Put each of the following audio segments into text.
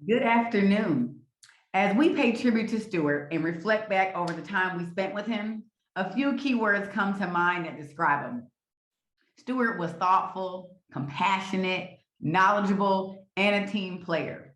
Good afternoon. As we pay tribute to Stewart and reflect back over the time we spent with him, a few key words come to mind that describe him. Stewart was thoughtful, compassionate, knowledgeable, and a team player.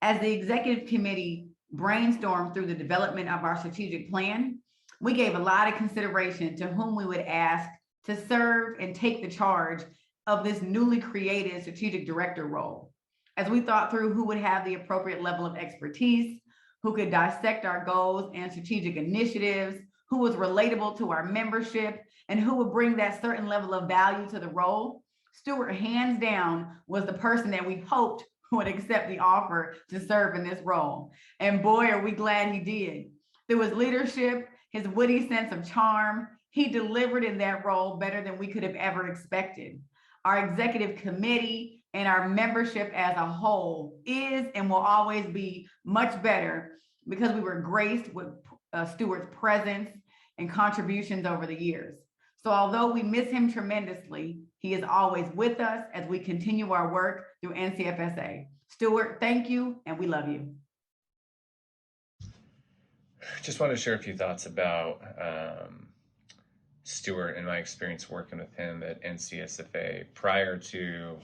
As the executive committee brainstormed through the development of our strategic plan, we gave a lot of consideration to whom we would ask to serve and take the charge of this newly created strategic director role. As we thought through who would have the appropriate level of expertise, who could dissect our goals and strategic initiatives, who was relatable to our membership, and who would bring that certain level of value to the role, Stewart, hands down, was the person that we hoped would accept the offer to serve in this role. And boy, are we glad he did. Through his leadership, his witty sense of charm, he delivered in that role better than we could have ever expected. Our executive committee and our membership as a whole is and will always be much better because we were graced with Stewart's presence and contributions over the years. So although we miss him tremendously, he is always with us as we continue our work through NCFSA. Stewart, thank you, and we love you. Just want to share a few thoughts about Stewart and my experience working with him at NCSFA. Prior to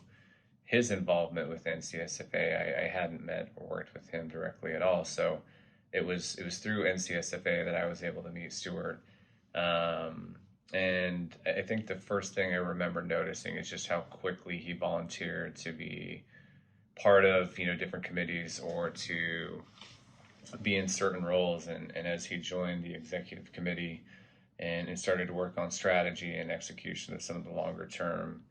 his involvement with NCSFA, I hadn't met or worked with him directly at all. So it was through NCSFA that I was able to meet Stewart. And I think the first thing I remember noticing is just how quickly he volunteered to be part of different committees or to be in certain roles. And as he joined the executive committee and started to work on strategy and execution of some of the longer term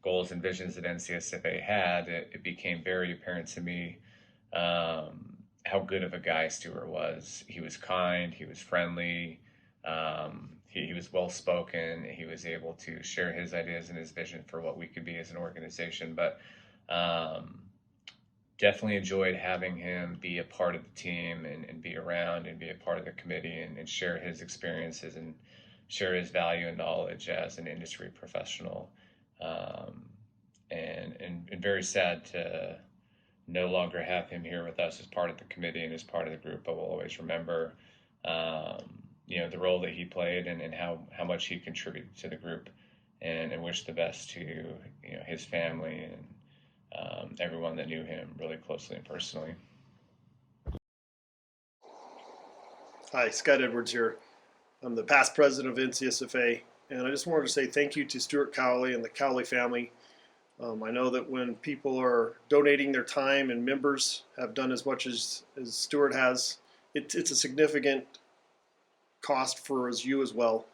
goals and visions that NCSFA had, it became very apparent to me how good of a guy Stewart was. He was kind, he was friendly, he was well spoken, he was able to share his ideas and his vision for what we could be as an organization. But definitely enjoyed having him be a part of the team and be around and be a part of the committee and share his experiences and share his value and knowledge as an industry professional. And very sad to no longer have him here with us as part of the committee and as part of the group, but we'll always remember the role that he played and how much he contributed to the group, and wish the best to his family and everyone that knew him really closely and personally. Hi, Scott Edwards here. I'm the past president of NCSFA, and I just wanted to say thank you to Stewart Cowley and the Cowley family. I know that when people are donating their time and members have done as much as Stewart has, it's a significant cost for you as well.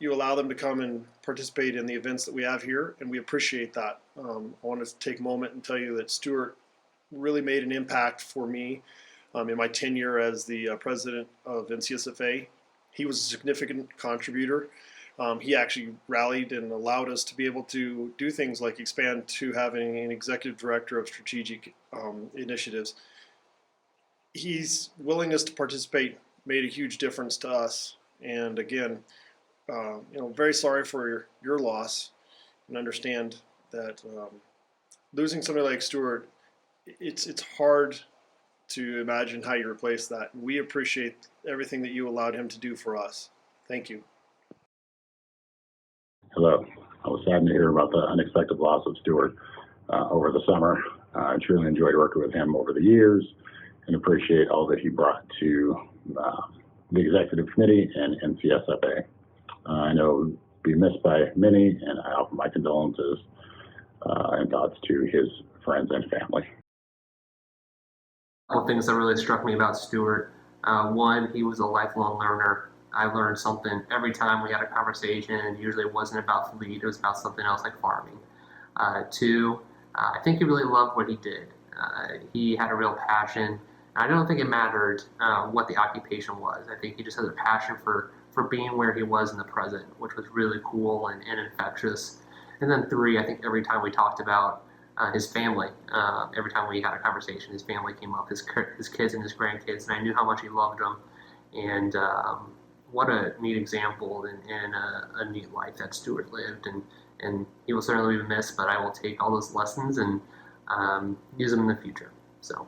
You allow them to come and participate in the events that we have here, and we appreciate that. I want to take a moment and tell you that Stewart really made an impact for me in my tenure as the president of NCSFA. He was a significant contributor. He actually rallied and allowed us to be able to do things like expand to having an executive director of strategic initiatives. His willingness to participate made a huge difference to us. And again, very sorry for your loss, and understand that losing somebody like Stewart, it's hard to imagine how you replace that. We appreciate everything that you allowed him to do for us. Thank you. Hello. I was saddened to hear about the unexpected loss of Stewart over the summer. I truly enjoyed working with him over the years and appreciate all that he brought to the executive committee and NCSFA. I know he'll be missed by many, and I offer my condolences and thoughts to his friends and family. A couple things that really struck me about Stewart. One, he was a lifelong learner. I learned something every time we had a conversation, and usually it wasn't about fleet, it was about something else like farming. Two, I think he really loved what he did. He had a real passion. I don't think it mattered what the occupation was. I think he just had a passion for being where he was in the present, which was really cool and infectious. And then three, I think every time we talked about his family, every time we had a conversation, his family came up, his kids and his grandkids, and I knew how much he loved them. And what a neat example and a neat life that Stewart lived. And he will certainly be missed, but I will take all those lessons and use them in the future. So